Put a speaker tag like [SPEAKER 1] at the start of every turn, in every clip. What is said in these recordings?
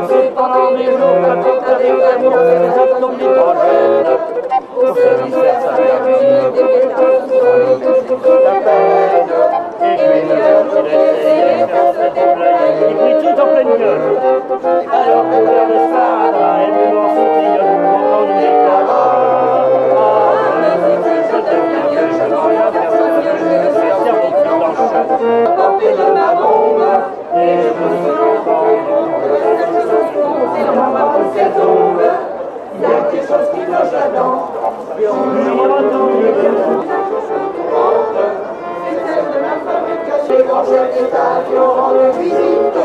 [SPEAKER 1] c'est pendant mes jours, la tête à des amours, les atomes d'hydrogène. Pour se distraire, ça la musique, des pétards, la peine. Et puis le jour qu'il essayait de faire se déployer, il prit tout en pleine gueule. Alors couleur de sparadrap, et puis on soutillonne, on entend du déclarat. Je deviens vieux, je m'en viens faire ce vieux jeu, je suis cerveau qui blanche. Porter de ma bombe, et je me suis rendu compte que cette chose compte, et dans ma peau qu'elle tombe. Il y a quelque chose qui cloche là-dedans, et on lui entend mieux que tout. C'est celle de ma femme et cachée quand chef d'État qui ont rendu visite.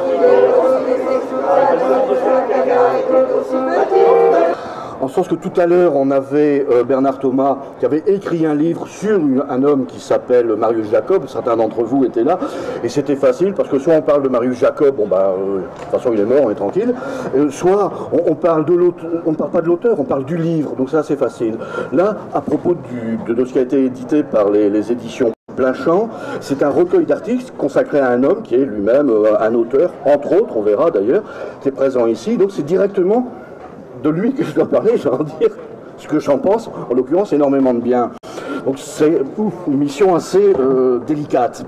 [SPEAKER 1] Il est aussi des sexuels, de chaque caga et tout aussi petite.
[SPEAKER 2] En sens que tout à l'heure, on avait Bernard Thomas qui avait écrit un livre sur un homme qui s'appelle Marius Jacob. Certains d'entre vous étaient là. Et c'était facile parce que soit on parle de Marius Jacob, bon bah, de toute façon il est mort, on est tranquille. Soit on parle de l'auteur, on ne parle pas de l'auteur, on parle du livre. Donc ça c'est facile. Là, à propos de ce qui a été édité par les éditions Plein Champ, c'est un recueil d'articles consacré à un homme qui est lui-même un auteur, entre autres, on verra d'ailleurs, qui est présent ici. Donc c'est directement de lui que je dois parler, je vais en dire ce que j'en pense, en l'occurrence énormément de bien. Donc c'est une mission assez délicate.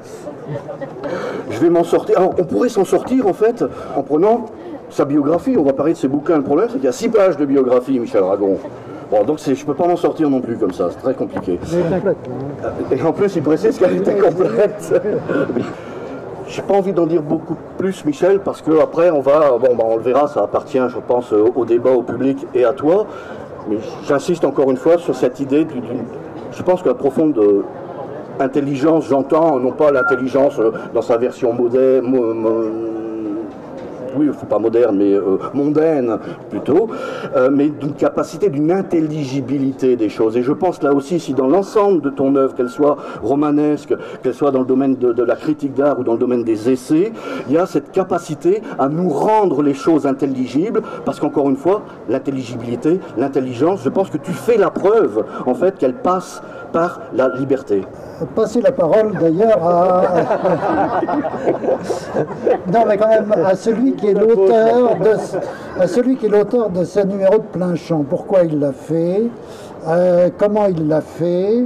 [SPEAKER 2] Je vais m'en sortir. Alors on pourrait s'en sortir en fait en prenant sa biographie. On va parler de ses bouquins. Le problème c'est qu'il y a 6 pages de biographie, Michel Aragon. Bon, donc je ne peux pas m'en sortir non plus comme ça, c'est très compliqué. Et en plus il précise qu'elle était complète. J'ai pas envie d'en dire beaucoup plus, Michel, parce que après on va, bon, bah, on le verra, ça appartient, je pense, au débat, au public et à toi. Mais j'insiste encore une fois sur cette idée je pense que la profonde intelligence, j'entends, non pas l'intelligence dans sa version oui, il faut pas moderne, mais mondaine plutôt, mais d'une capacité, d'une intelligibilité des choses. Et je pense là aussi, si dans l'ensemble de ton œuvre, qu'elle soit romanesque, qu'elle soit dans le domaine de la critique d'art ou dans le domaine des essais, il y a cette capacité à nous rendre les choses intelligibles, parce qu'encore une fois, l'intelligibilité, l'intelligence, je pense que tu fais la preuve, en fait, qu'elle passe par la liberté.
[SPEAKER 3] Passer la parole d'ailleurs non mais quand même à celui qui est l'auteur de ce numéro de Plein Champ. Pourquoi il l'a fait, comment il l'a fait,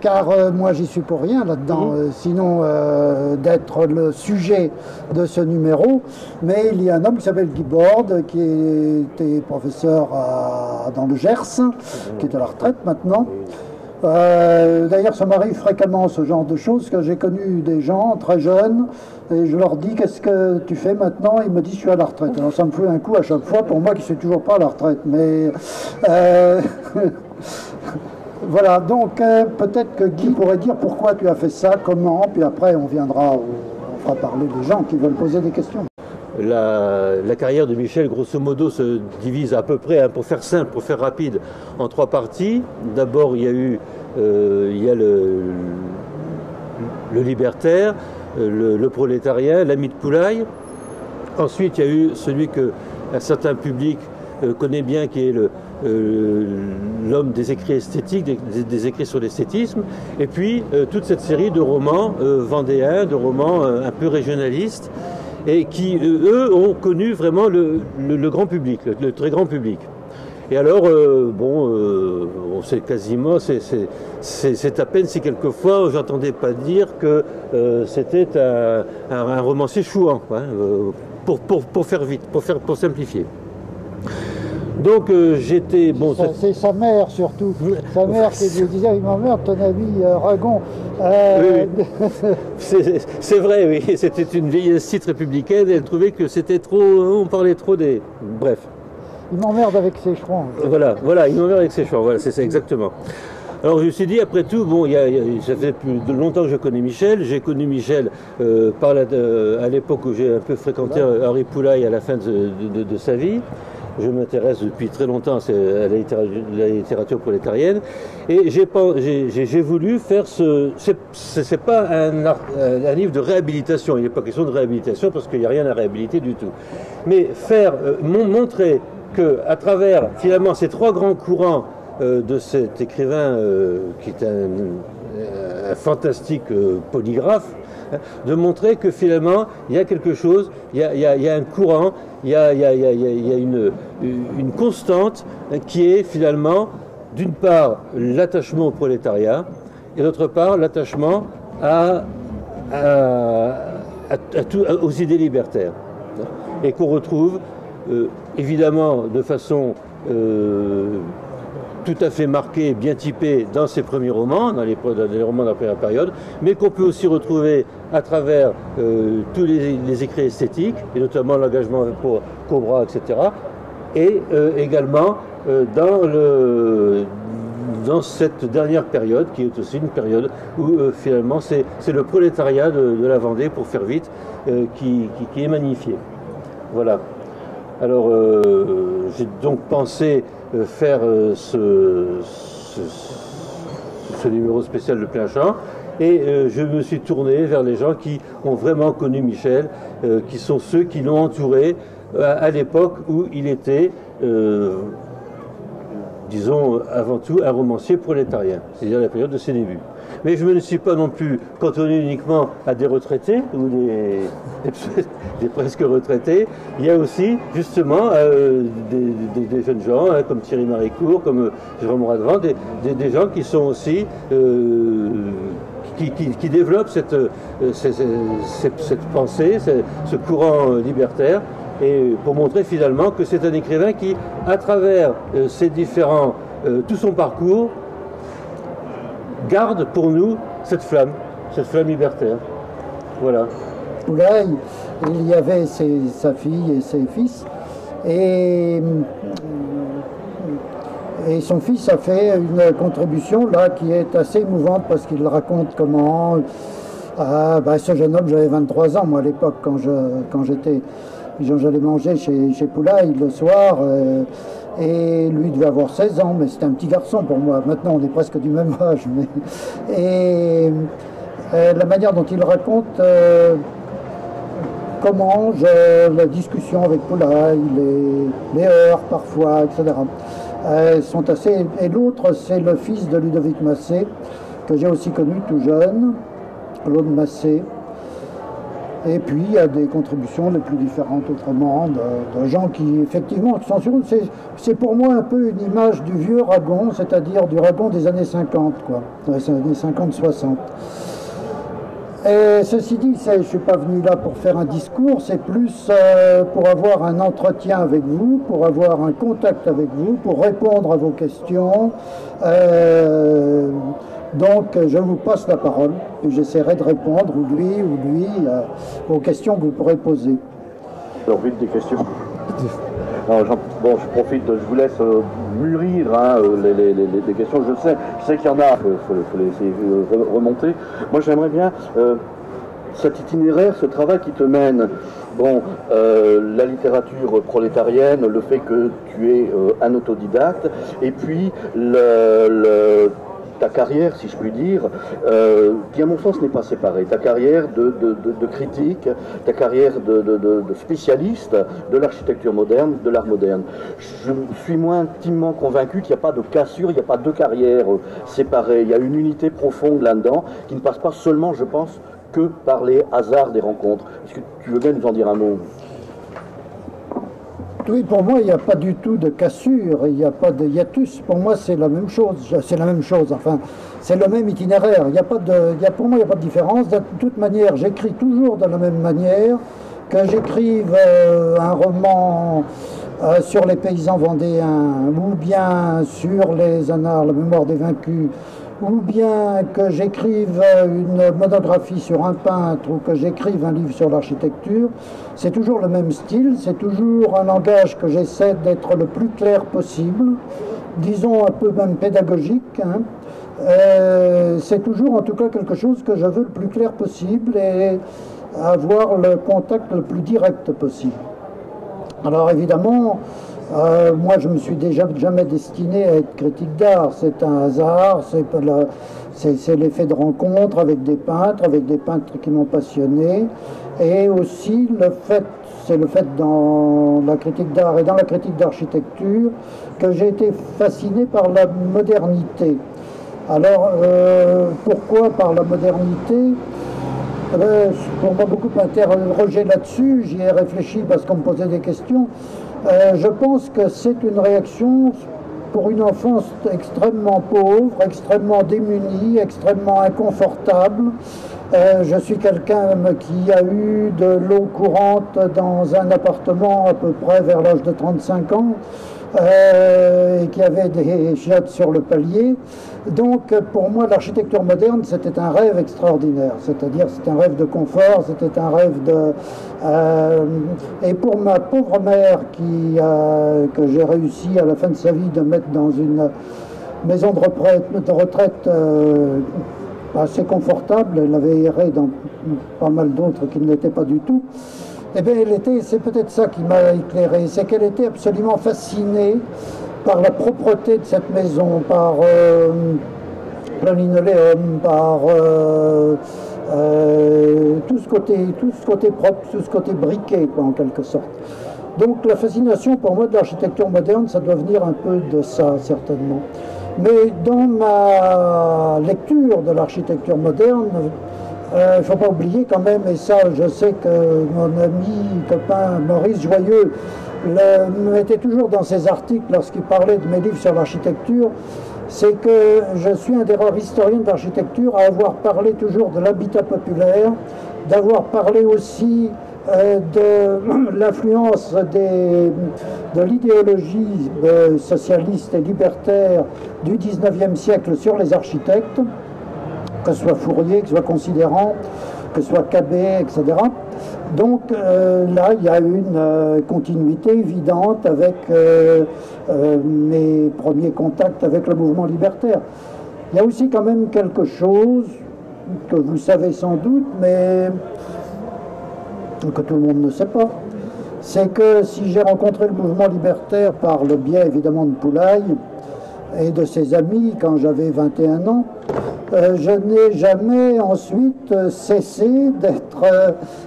[SPEAKER 3] car moi j'y suis pour rien là-dedans, sinon d'être le sujet de ce numéro. Mais il y a un homme qui s'appelle Guy Borde, qui était professeur dans le Gers, qui est à la retraite maintenant. D'ailleurs, ça m'arrive fréquemment ce genre de choses, que j'ai connu des gens très jeunes et je leur dis qu'est-ce que tu fais maintenant, ils me disent je suis à la retraite. Alors ça me fait un coup à chaque fois pour moi qui ne suis toujours pas à la retraite, mais voilà, donc peut-être que Guy pourrait dire pourquoi tu as fait ça, comment, puis après on fera parler des gens qui veulent poser des questions.
[SPEAKER 4] La carrière de Michel, grosso modo, se divise à peu près, hein, pour faire simple, pour faire rapide, en 3 parties. D'abord, il y a le libertaire, le prolétarien, l'ami de Poulaille. Ensuite, il y a eu celui qu'un certain public connaît bien, qui est l'homme des écrits esthétiques, des écrits sur l'esthétisme. Et puis, toute cette série de romans vendéens, de romans un peu régionalistes, et qui, eux, ont connu vraiment le grand public, le très grand public. Et alors, on sait quasiment, c'est à peine si quelquefois j'entendais pas dire que c'était un romancier chouan, hein, pour faire vite, pour simplifier. Donc j'étais... Bon,
[SPEAKER 3] c'est sa mère surtout, sa mère qui lui disait « Ma mère, ton ami Aragon...
[SPEAKER 4] Oui. C'est vrai, oui, c'était une vieille cite républicaine et elle trouvait que c'était trop... On parlait trop des... Bref.
[SPEAKER 3] Il m'emmerde avec ses chouans.
[SPEAKER 4] Voilà, il m'emmerde avec ses chouans, voilà, c'est ça exactement. Alors je me suis dit, après tout, bon, ça fait plus de longtemps que je connais Michel. J'ai connu Michel à l'époque où j'ai un peu fréquenté Henri Poulaille à la fin de sa vie. Je m'intéresse depuis très longtemps à la littérature prolétarienne et j'ai voulu faire c'est pas un livre de réhabilitation, il n'est pas question de réhabilitation parce qu'il n'y a rien à réhabiliter du tout, mais montrer que à travers finalement ces 3 grands courants de cet écrivain qui est un fantastique polygraphe, de montrer que finalement il y a quelque chose, il y a un courant il y a une constante qui est finalement, d'une part, l'attachement au prolétariat, et d'autre part, l'attachement aux idées libertaires. Et qu'on retrouve, évidemment, de façon tout à fait marquée et bien typée dans ses premiers romans, dans les romans de la première période, mais qu'on peut aussi retrouver à travers tous les écrits esthétiques, et notamment l'engagement pour Cobra, etc., et également dans cette dernière période, qui est aussi une période où finalement c'est le prolétariat de la Vendée, pour faire vite, qui est magnifié. Voilà. Alors j'ai donc pensé faire ce numéro spécial de Plein Champ, et je me suis tourné vers les gens qui ont vraiment connu Michel, qui sont ceux qui l'ont entouré à l'époque où il était, disons, avant tout un romancier prolétarien, c'est-à-dire la période de ses débuts. Mais je ne me suis pas non plus cantonné uniquement à des retraités ou des presque retraités. Il y a aussi justement des jeunes gens, hein, comme Thierry Maricourt, comme Jérôme Radevant, des gens qui sont aussi qui développent cette pensée, ce courant libertaire, et pour montrer finalement que c'est un écrivain qui, à travers ses différents, tout son parcours, garde pour nous cette flamme libertaire. Voilà.
[SPEAKER 3] Là, il y avait sa fille et ses fils, et son fils a fait une contribution là qui est assez émouvante, parce qu'il raconte comment ce jeune homme, j'avais 23 ans moi à l'époque quand j'allais manger chez Poulaille le soir, et lui devait avoir 16 ans, mais c'était un petit garçon pour moi. Maintenant, on est presque du même âge. Et la manière dont il raconte comment la discussion avec Poulaille, les heurts parfois, etc., sont assez... Et l'autre, c'est le fils de Ludovic Massé, que j'ai aussi connu tout jeune, Claude Massé. Et puis il y a des contributions les plus différentes autrement, de gens qui effectivement sont sur... C'est pour moi un peu une image du vieux Ragon, c'est-à-dire du Ragon des années 50, quoi, des années 50-60. Et ceci dit, je ne suis pas venu là pour faire un discours, c'est plus pour avoir un entretien avec vous, pour avoir un contact avec vous, pour répondre à vos questions. Donc je vous passe la parole et j'essaierai de répondre, ou lui, aux questions que vous pourrez poser.
[SPEAKER 2] Alors vite des questions. Alors, je profite, je vous laisse mûrir les questions. Je sais qu'il y en a, il faut les essayer de remonter. Moi j'aimerais bien cet itinéraire, ce travail qui te mène, la littérature prolétarienne, le fait que tu es un autodidacte, et puis ta carrière, si je puis dire, qui à mon sens n'est pas séparée. Ta carrière de critique, ta carrière de spécialiste de l'architecture moderne, de l'art moderne. Je suis moins intimement convaincu qu'il n'y a pas de cassure, il n'y a pas deux carrières séparées. Il y a une unité profonde là-dedans qui ne passe pas seulement, je pense, que par les hasards des rencontres. Est-ce que tu veux bien nous en dire un mot ?
[SPEAKER 3] Oui, pour moi, il n'y a pas du tout de cassure, il n'y a pas de hiatus. Pour moi, c'est la même chose. Enfin, c'est le même itinéraire. Pour moi, il n'y a pas de différence. De toute manière, j'écris toujours de la même manière. Que j'écrive un roman sur les paysans vendéens, ou bien sur les Anars, la mémoire des vaincus, ou bien que j'écrive une monographie sur un peintre, ou que j'écrive un livre sur l'architecture, c'est toujours le même style, c'est toujours un langage que j'essaie d'être le plus clair possible, disons un peu même pédagogique, hein. C'est toujours en tout cas quelque chose que je veux le plus clair possible et avoir le contact le plus direct possible. Alors évidemment, moi je me suis déjà jamais destiné à être critique d'art, c'est un hasard, c'est l'effet de rencontre avec des peintres qui m'ont passionné, et aussi c'est le fait dans la critique d'art et dans la critique d'architecture que j'ai été fasciné par la modernité. Alors pourquoi par la modernité ? On m'a beaucoup interrogé là-dessus, j'y ai réfléchi parce qu'on me posait des questions. Je pense que c'est une réaction pour une enfance extrêmement pauvre, extrêmement démunie, extrêmement inconfortable. Je suis quelqu'un qui a eu de l'eau courante dans un appartement à peu près vers l'âge de 35 ans. Et qui avait des chiottes sur le palier. Donc pour moi l'architecture moderne c'était un rêve extraordinaire, c'est-à-dire c'était un rêve de confort, c'était un rêve de... et pour ma pauvre mère que j'ai réussi à la fin de sa vie de mettre dans une maison de retraite assez confortable, elle avait erré dans pas mal d'autres qui ne l'étaient pas du tout. Eh bien, c'est peut-être ça qui m'a éclairé, c'est qu'elle était absolument fascinée par la propreté de cette maison, par le linoléum, par tout ce côté propre, tout ce côté briqué, quoi, en quelque sorte. Donc la fascination pour moi de l'architecture moderne, ça doit venir un peu de ça, certainement. Mais dans ma lecture de l'architecture moderne, il ne faut pas oublier quand même, et ça je sais que mon ami, copain Maurice Joyeux me mettait toujours dans ses articles lorsqu'il parlait de mes livres sur l'architecture, c'est que je suis un des rares historiens de l'architecture à avoir parlé toujours de l'habitat populaire, d'avoir parlé aussi de l'influence de l'idéologie socialiste et libertaire du XIXe siècle sur les architectes, que ce soit Fourier, que ce soit Considérant, que ce soit Cabet, etc. Donc là, il y a une continuité évidente avec mes premiers contacts avec le mouvement libertaire. Il y a aussi quand même quelque chose que vous savez sans doute, mais que tout le monde ne sait pas. C'est que si j'ai rencontré le mouvement libertaire par le biais évidemment de Poulaille et de ses amis quand j'avais 21 ans, je n'ai jamais ensuite cessé d'être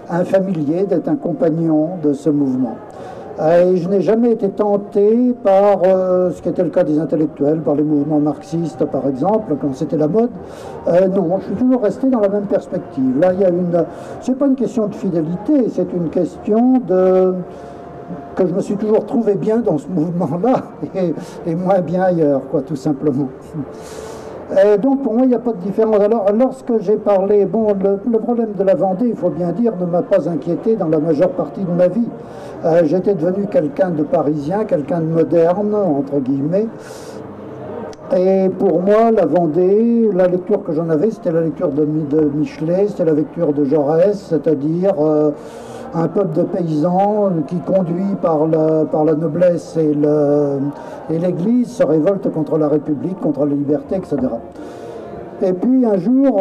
[SPEAKER 3] un familier, d'être un compagnon de ce mouvement. Et je n'ai jamais été tenté par ce qui était le cas des intellectuels, par les mouvements marxistes par exemple, quand c'était la mode. Non, je suis toujours resté dans la même perspective. Là, il y a c'est pas une question de fidélité, c'est une question que je me suis toujours trouvé bien dans ce mouvement-là et moins bien ailleurs, quoi, tout simplement. Donc pour moi il n'y a pas de différence. Alors lorsque j'ai parlé, bon, le problème de la Vendée, il faut bien dire, ne m'a pas inquiété dans la majeure partie de ma vie. J'étais devenu quelqu'un de parisien, quelqu'un de moderne, entre guillemets. Et pour moi, la Vendée, la lecture que j'en avais, c'était la lecture de Michelet, c'était la lecture de Jaurès, c'est-à-dire un peuple de paysans qui, conduit par la noblesse et l'Église, se révolte contre la République, contre la liberté, etc. Et puis un jour,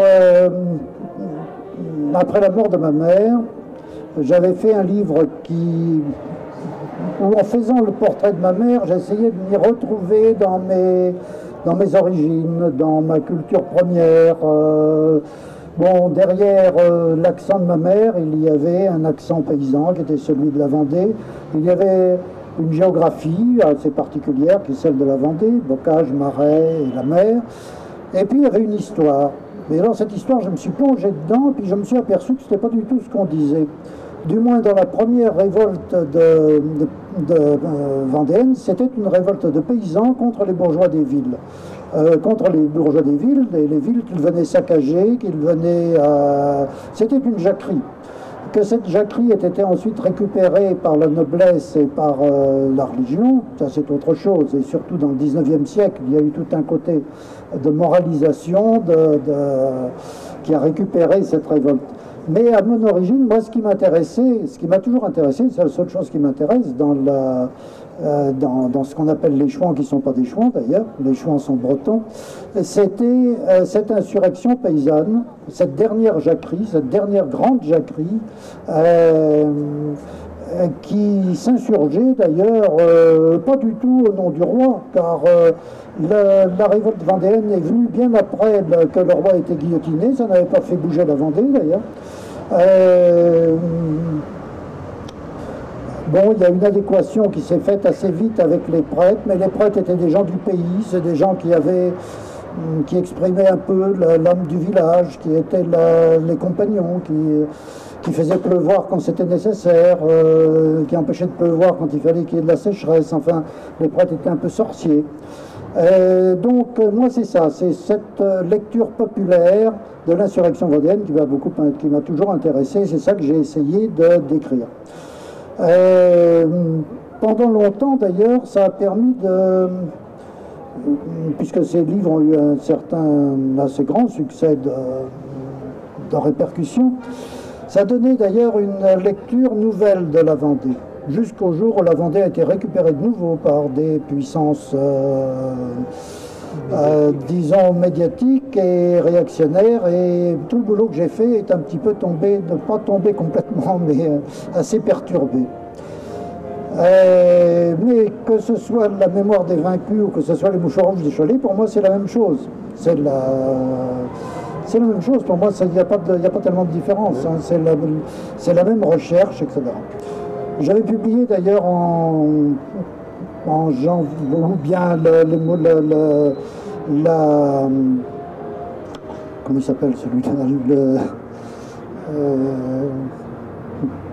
[SPEAKER 3] après la mort de ma mère, j'avais fait un livre où en faisant le portrait de ma mère, j'essayais de m'y retrouver dans mes origines, dans ma culture première. Bon, derrière l'accent de ma mère, il y avait un accent paysan qui était celui de la Vendée. Il y avait une géographie assez particulière qui est celle de la Vendée, bocage, marais et la mer. Et puis il y avait une histoire. Mais dans cette histoire, je me suis plongé dedans, puis je me suis aperçu que ce n'était pas du tout ce qu'on disait. Du moins dans la première révolte vendéenne, c'était une révolte de paysans contre les bourgeois des villes. Contre les bourgeois des villes, les villes qu'ils venaient saccager, qu'ils venaient... C'était une jacquerie. Que cette jacquerie ait été ensuite récupérée par la noblesse et par la religion, ça c'est autre chose. Et surtout dans le XIXe siècle, il y a eu tout un côté de moralisation qui a récupéré cette révolte. Mais à mon origine, moi, ce qui m'intéressait, ce qui m'a toujours intéressé, c'est la seule chose qui m'intéresse dans ce qu'on appelle les chouans, qui ne sont pas des chouans d'ailleurs, les chouans sont bretons, c'était cette insurrection paysanne, cette dernière jacquerie, cette dernière grande jacquerie, qui s'insurgeait d'ailleurs, pas du tout au nom du roi, car la révolte vendéenne est venue bien après que le roi ait été guillotiné, ça n'avait pas fait bouger la Vendée d'ailleurs. Bon, il y a une adéquation qui s'est faite assez vite avec les prêtres, mais les prêtres étaient des gens du pays, c'est des gens qui avaient qui exprimait un peu l'âme du village, qui étaient les compagnons, qui faisaient pleuvoir quand c'était nécessaire, qui empêchaient de pleuvoir quand il fallait qu'il y ait de la sécheresse. Enfin, les prêtres étaient un peu sorciers. Donc moi c'est ça, c'est cette lecture populaire de l'insurrection vendéenne qui m'a toujours intéressé, c'est ça que j'ai essayé de décrire. Pendant longtemps d'ailleurs, ça a permis puisque ces livres ont eu un assez grand succès de répercussion, ça donnait d'ailleurs une lecture nouvelle de la Vendée, jusqu'au jour où la Vendée a été récupérée de nouveau par des puissances, disons, médiatiques et réactionnaires, et tout le boulot que j'ai fait est un petit peu tombé, pas tombé complètement, mais assez perturbé. Mais que ce soit la mémoire des vaincus ou que ce soit les mouchoirs rouges des Cholet, pour moi c'est la même chose. C'est la même chose, pour moi il n'y a pas tellement de différence, hein. C'est la même recherche, etc. J'avais publié d'ailleurs en janvier, ou bien comment il s'appelle celui-là,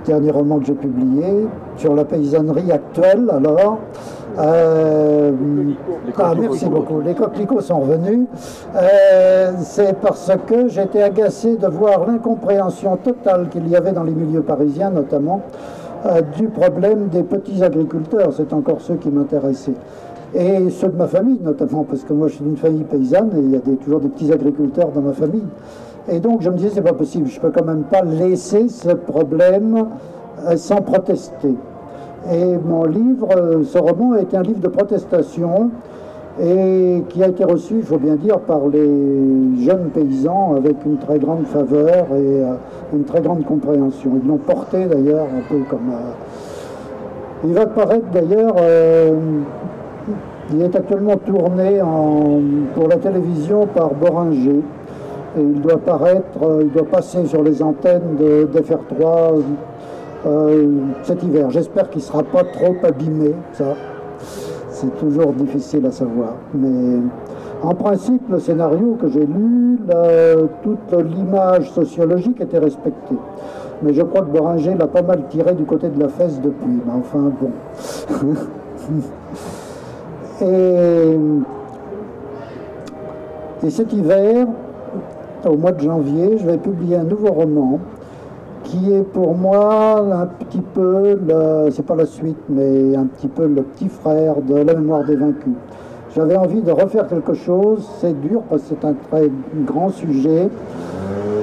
[SPEAKER 3] dernier roman que j'ai publié, sur la paysannerie actuelle, alors. Merci beaucoup. Les coquelicots sont revenus. C'est parce que j'étais agacé de voir l'incompréhension totale qu'il y avait dans les milieux parisiens, notamment, du problème des petits agriculteurs. C'est encore ceux qui m'intéressaient. Et ceux de ma famille, notamment, parce que moi je suis d'une famille paysanne et il y a toujours des petits agriculteurs dans ma famille. Et donc je me disais, c'est pas possible, je peux quand même pas laisser ce problème sans protester. Et mon livre, ce roman, a été un livre de protestation et qui a été reçu, il faut bien dire, par les jeunes paysans avec une très grande faveur et une très grande compréhension. Ils l'ont porté d'ailleurs un peu comme... Il va paraître d'ailleurs... il est actuellement tourné pour la télévision par Boringer. Et il doit passer sur les antennes d'FR3 cet hiver. J'espère qu'il ne sera pas trop abîmé, ça. C'est toujours difficile à savoir. Mais en principe, le scénario que j'ai lu, toute l'image sociologique était respectée. Mais je crois que Boringer l'a pas mal tiré du côté de la fesse depuis. Mais enfin, bon. Et cet hiver, au mois de janvier, je vais publier un nouveau roman qui est pour moi un petit peu, c'est pas la suite, mais un petit peu le petit frère de La mémoire des vaincus. J'avais envie de refaire quelque chose, c'est dur parce que c'est un très grand sujet.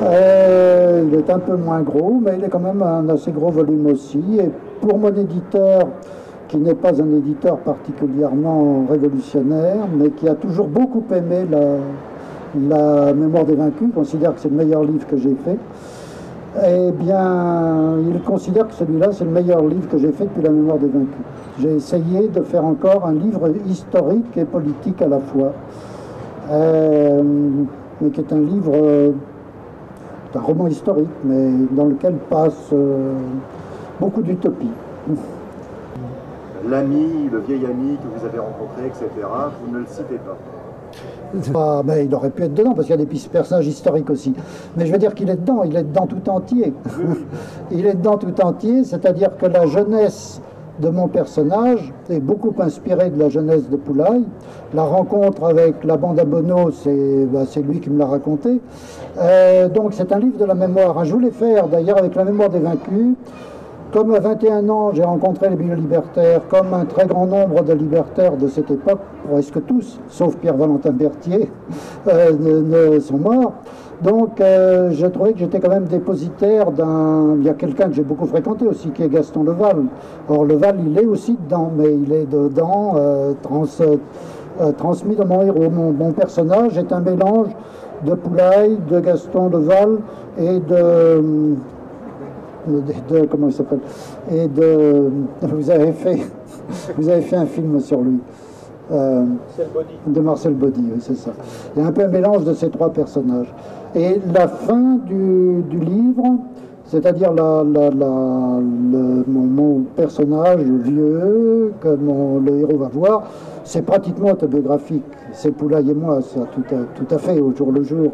[SPEAKER 3] Il est un peu moins gros, mais il est quand même un assez gros volume aussi. Et pour mon éditeur, qui n'est pas un éditeur particulièrement révolutionnaire, mais qui a toujours beaucoup aimé la mémoire des vaincus, considère que c'est le meilleur livre que j'ai fait, eh bien, il considère que celui-là, c'est le meilleur livre que j'ai fait depuis la mémoire des vaincus. J'ai essayé de faire encore un livre historique et politique à la fois, mais qui est un livre, un roman historique, mais dans lequel passe beaucoup d'utopie.
[SPEAKER 5] L'ami, le vieil ami que vous avez rencontré, etc., vous ne le citez pas.
[SPEAKER 3] Ah, mais il aurait pu être dedans, parce qu'il y a des personnages historiques aussi. Mais je veux dire qu'il est dedans tout entier. Il est dedans tout entier, c'est-à-dire que la jeunesse de mon personnage est beaucoup inspirée de la jeunesse de Poulaille. La rencontre avec la bande à Bonneau, c'est lui qui me l'a raconté. Donc c'est un livre de la mémoire. Je voulais faire d'ailleurs avec la mémoire des vaincus. Comme à 21 ans, j'ai rencontré les milieux libertaires, comme un très grand nombre de libertaires de cette époque, presque tous, sauf Pierre-Valentin Berthier, sont morts. Donc je trouvais que j'étais quand même dépositaire il y a quelqu'un que j'ai beaucoup fréquenté aussi, qui est Gaston Leval. Or Leval, il est aussi dedans, mais il est dedans transmis dans mon héros. Mon personnage est un mélange de Poulaille, de Gaston Leval et comment il s'appelle, et vous avez fait un film sur lui, de Marcel Baudy, oui, c'est ça. Il y a un peu un mélange de ces trois personnages. Et la fin du livre, C'est-à-dire mon personnage vieux, que le héros va voir, c'est pratiquement autobiographique. C'est Poulaille et moi, ça, tout à fait, au jour le jour.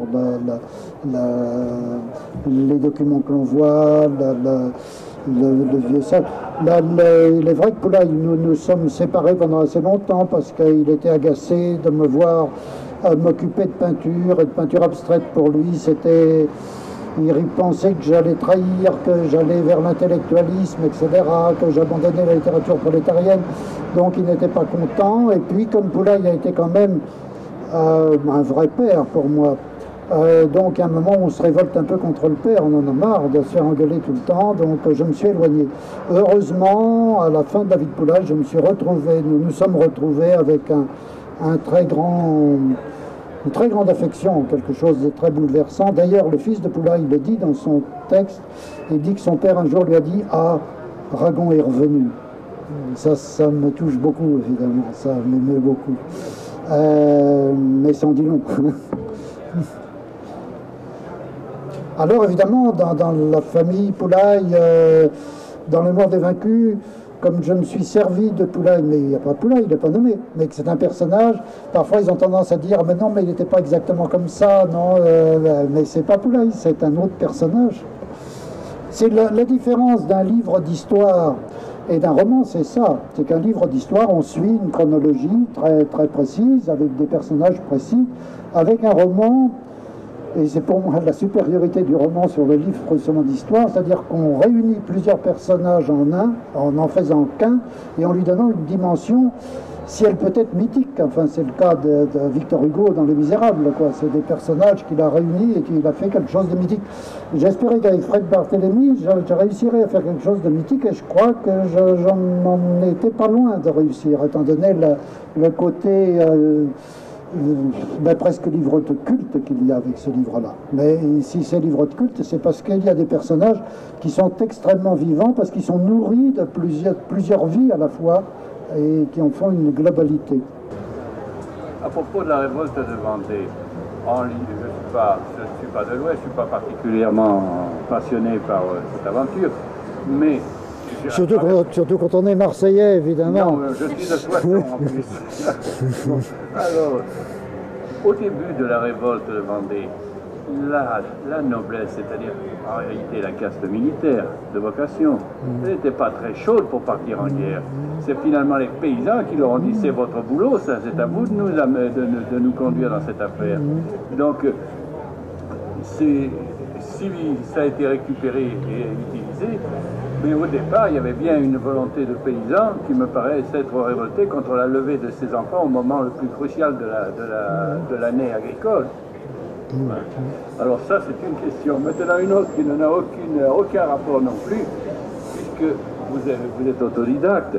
[SPEAKER 3] Les documents que l'on voit, le vieux sac. Il est vrai que Poulaille, nous sommes séparés pendant assez longtemps parce qu'il était agacé de me voir m'occuper de peinture et de peinture abstraite. Pour lui, il pensait que j'allais trahir, que j'allais vers l'intellectualisme, etc., que j'abandonnais la littérature prolétarienne. Donc il n'était pas content. Et puis comme Poulaille a été quand même un vrai père pour moi, donc à un moment on se révolte un peu contre le père, on en a marre de se faire engueuler tout le temps, donc je me suis éloigné. Heureusement, à la fin de la vie de Poulaille, nous nous sommes retrouvés avec une très grande affection, quelque chose de très bouleversant. D'ailleurs, le fils de Poulaille le dit dans son texte, il dit que son père un jour lui a dit « Ah, Ragon est revenu ». Ça me touche beaucoup, évidemment, ça m'émeut beaucoup. Mais sans dit long. Alors, évidemment, dans la famille Poulaille, dans le Mort des Vaincus, comme je me suis servi de Poulaille, mais il n'y a pas Poulaille, il n'est pas nommé, mais que c'est un personnage, parfois ils ont tendance à dire « Mais non, mais il n'était pas exactement comme ça, non, mais c'est pas Poulaille, c'est un autre personnage ». C'est la différence d'un livre d'histoire et d'un roman, c'est ça. C'est qu'un livre d'histoire, on suit une chronologie très, très précise, avec des personnages précis. Avec un roman, et c'est pour moi la supériorité du roman sur le livre seulement d'histoire, c'est-à-dire qu'on réunit plusieurs personnages en un, en faisant qu'un, et en lui donnant une dimension, si elle peut être mythique. Enfin, c'est le cas de Victor Hugo dans Les Misérables, quoi. C'est des personnages qu'il a réunis et qu'il a fait quelque chose de mythique. J'espérais qu'avec Fred Barthélemy, je réussirais à faire quelque chose de mythique, et je crois que j'en étais pas loin de réussir, étant donné le côté presque livre de culte qu'il y a avec ce livre-là. Mais si c'est livre de culte, c'est parce qu'il y a des personnages qui sont extrêmement vivants, parce qu'ils sont nourris de plusieurs vies à la fois, et qui en font une globalité.
[SPEAKER 1] À propos de la révolte de Vendée, je ne suis pas de l'Ouest, je ne suis pas particulièrement passionné par cette aventure, mais...
[SPEAKER 3] Surtout quand on est Marseillais, évidemment.
[SPEAKER 1] Non, je suis de Soissons en plus. Alors, au début de la révolte de Vendée, la noblesse, c'est-à-dire en réalité la caste militaire de vocation, elle n'était pas très chaude pour partir en guerre. C'est finalement les paysans qui leur ont dit c'est votre boulot, ça, c'est à vous de nous conduire dans cette affaire. Donc, si ça a été récupéré et utilisé, mais au départ, il y avait bien une volonté de paysans qui me paraît s'être révoltés contre la levée de ces enfants au moment le plus crucial de l'année agricole. Alors ça, c'est une question. Maintenant, une autre qui n'a aucun rapport non plus, puisque vous êtes autodidacte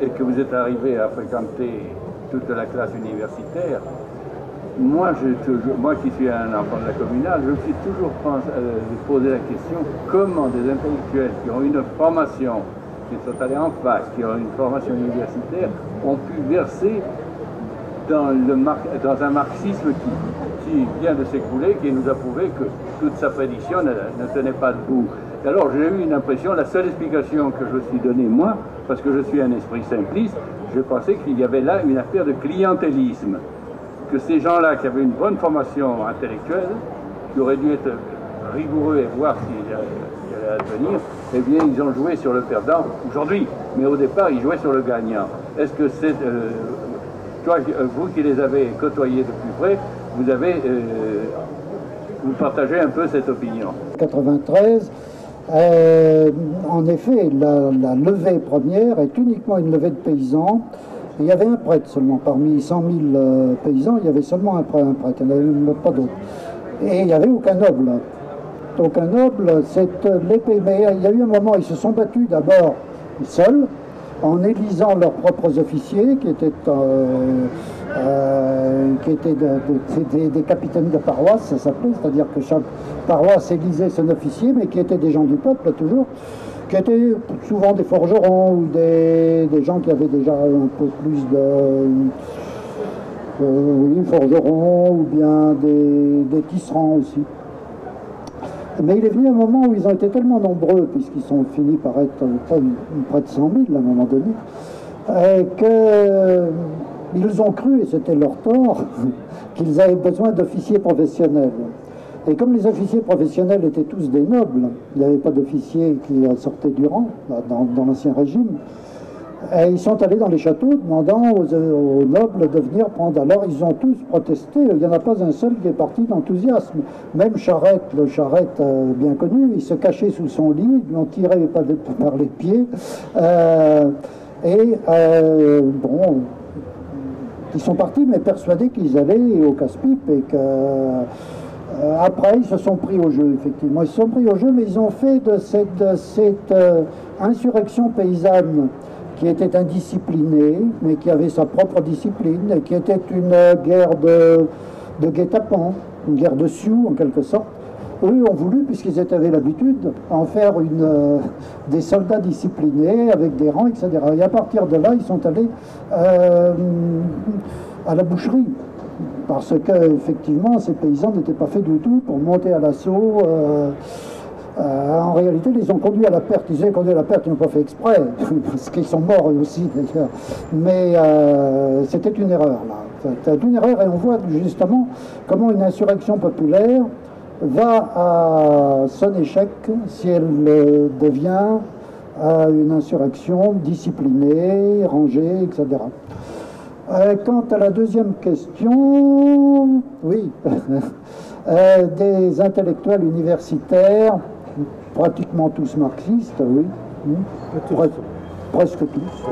[SPEAKER 1] et que vous êtes arrivé à fréquenter toute la classe universitaire. Moi qui suis un enfant de la communale, je me suis toujours posé la question comment des intellectuels qui ont une formation, qui sont allés en fac, qui ont une formation universitaire, ont pu verser dans un marxisme qui vient de s'écrouler, qui nous a prouvé que toute sa prédiction ne tenait pas debout. Et alors j'ai eu une impression, la seule explication que je me suis donnée moi, parce que je suis un esprit simpliste, je pensais qu'il y avait là une affaire de clientélisme. Que ces gens-là qui avaient une bonne formation intellectuelle, qui auraient dû être rigoureux et voir s'il allait advenir, eh bien ils ont joué sur le perdant aujourd'hui. Mais au départ, ils jouaient sur le gagnant. Est-ce que c'est... toi, vous qui les avez côtoyés de plus près, vous partagez un peu cette opinion.
[SPEAKER 3] 93, en effet, la levée première est uniquement une levée de paysans. Il y avait un prêtre seulement, parmi 100 000 paysans, il y avait seulement un prêtre, il n'y en avait pas d'autres. Et il n'y avait aucun noble. Aucun noble, c'est l'épée. Mais il y a eu un moment, ils se sont battus d'abord seuls, en élisant leurs propres officiers, qui étaient des capitaines de paroisse, ça s'appelait, c'est-à-dire que chaque paroisse élisait son officier, mais qui étaient des gens du peuple toujours, qui étaient souvent des forgerons ou des gens qui avaient déjà un peu plus de forgerons ou bien des tisserands aussi. Mais il est venu un moment où ils ont été tellement nombreux, puisqu'ils sont finis par être près de 100 000 à un moment donné, qu'ils ont cru, et c'était leur tort, qu'ils avaient besoin d'officiers professionnels. Et comme les officiers professionnels étaient tous des nobles, il n'y avait pas d'officiers qui sortaient du rang dans l'Ancien Régime, et ils sont allés dans les châteaux demandant aux nobles de venir prendre. Alors ils ont tous protesté, il n'y en a pas un seul qui est parti d'enthousiasme. Même Charette, le Charette bien connu, il se cachait sous son lit, ils l'ont tiré par les pieds. Bon, ils sont partis mais persuadés qu'ils allaient au casse-pipe et que... après, ils se sont pris au jeu, effectivement. Ils se sont pris au jeu, mais ils ont fait de cette insurrection paysanne qui était indisciplinée, mais qui avait sa propre discipline, et qui était une guerre de guet-apens, une guerre de sioux, en quelque sorte. Eux ont voulu, puisqu'ils avaient l'habitude, en faire des soldats disciplinés, avec des rangs, etc. Et à partir de là, ils sont allés à la boucherie. Parce qu'effectivement, ces paysans n'étaient pas faits du tout pour monter à l'assaut. En réalité, ils les ont conduits à la perte. Ils ont conduit à la perte, ils n'ont pas fait exprès, parce qu'ils sont morts eux aussi, d'ailleurs. Mais c'était une erreur, là. C'était une erreur, et on voit justement comment une insurrection populaire va à son échec si elle devient une insurrection disciplinée, rangée, etc. Quant à la deuxième question, oui, des intellectuels universitaires, pratiquement tous marxistes, oui, presque tous,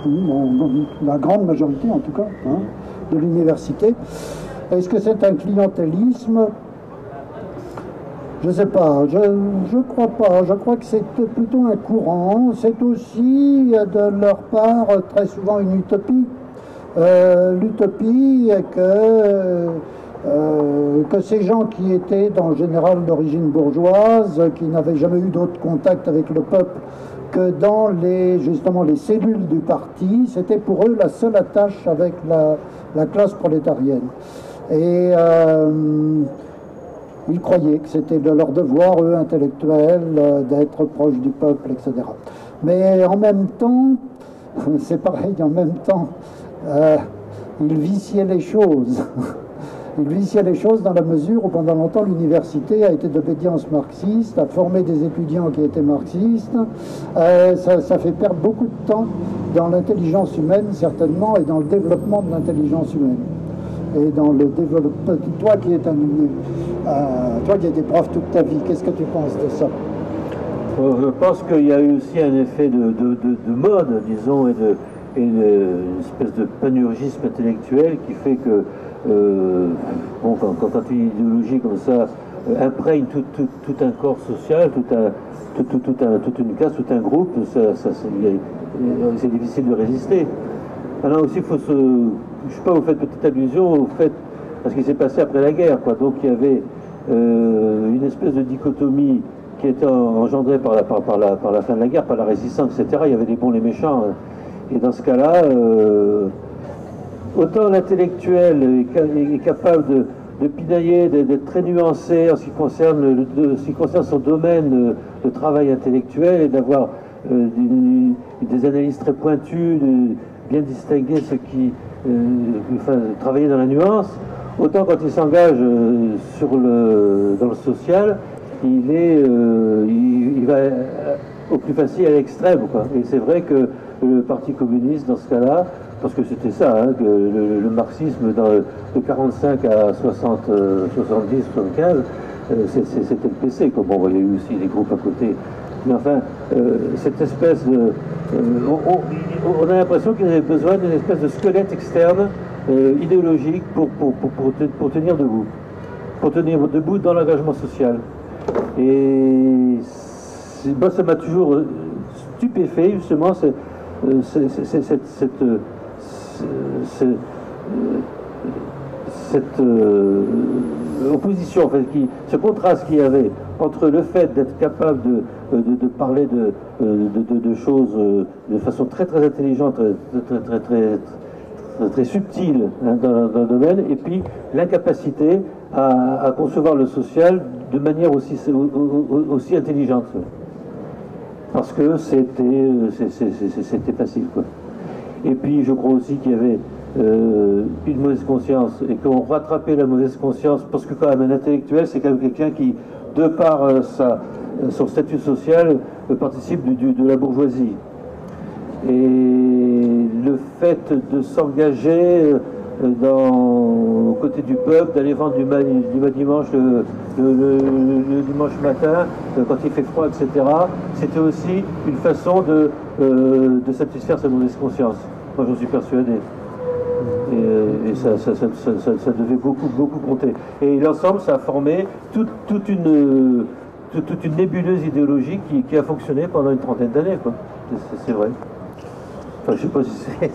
[SPEAKER 3] oui, la grande majorité en tout cas, hein, de l'université. Est-ce que c'est un clientélisme? Je ne sais pas, je crois pas, je crois que c'est plutôt un courant, c'est aussi de leur part très souvent une utopie. L'utopie est que ces gens qui étaient en général d'origine bourgeoise, qui n'avaient jamais eu d'autre contact avec le peuple que dans justement les cellules du parti, c'était pour eux la seule attache avec la classe prolétarienne. Et ils croyaient que c'était de leur devoir, eux, intellectuels, d'être proches du peuple, etc. Mais en même temps, c'est pareil, en même temps, il viciait les choses. Il viciait les choses dans la mesure où pendant longtemps l'université a été d'obédience marxiste, a formé des étudiants qui étaient marxistes. Ça fait perdre beaucoup de temps dans l'intelligence humaine certainement et dans le développement de l'intelligence humaine. Et dans le développement, toi qui as été prof toute ta vie, qu'est-ce que tu penses de ça?
[SPEAKER 4] Je pense qu'il y a eu aussi un effet de mode, disons, et une espèce de panurgisme intellectuel qui fait que bon, quand une idéologie comme ça imprègne tout un corps social, toute une classe, tout un groupe, c'est difficile de résister. Maintenant aussi, je sais pas, vous faites petite allusion au fait, à ce qui s'est passé après la guerre, quoi. Donc il y avait une espèce de dichotomie qui était engendrée par la fin de la guerre, par la résistance, etc. Il y avait les bons, les méchants. Et dans ce cas-là, autant l'intellectuel est capable de pinailler, d'être très nuancé en ce qui concerne son domaine de travail intellectuel et d'avoir des analyses très pointues, bien distinguer ce qui, travailler dans la nuance. Autant quand il s'engage dans le social, il va au plus facile à l'extrême, quoi. Et c'est vrai que le Parti communiste, dans ce cas-là, parce que c'était ça, hein, que le marxisme de 45 à 60, 70, 75, c'était le PC. Bon, il y a eu aussi des groupes à côté. Mais enfin, cette espèce de... on a l'impression qu'il avait besoin d'une espèce de squelette externe, idéologique, pour tenir debout. Pour tenir debout dans l'engagement social. Et moi, ça m'a toujours stupéfait, justement, cette opposition, en fait, ce contraste qu'il y avait entre le fait d'être capable de parler de choses de façon très très intelligente, très subtil hein, dans le domaine, et puis l'incapacité à concevoir le social de manière aussi intelligente. Parce que c'était facile, quoi. Et puis je crois aussi qu'il y avait une mauvaise conscience, et qu'on rattrapait la mauvaise conscience, parce que quand même un intellectuel, c'est quand même quelqu'un qui, de par son statut social, participe de la bourgeoisie. Et le fait de s'engager aux côtés du peuple, d'aller vendre du dimanche le dimanche matin, quand il fait froid, etc., c'était aussi une façon de satisfaire sa mauvaise conscience. Moi, j'en suis persuadé. Et ça devait beaucoup compter. Et l'ensemble, ça a formé toute une nébuleuse idéologique qui a fonctionné pendant une trentaine d'années, quoi. C'est vrai. Enfin, je sais pas si c'est...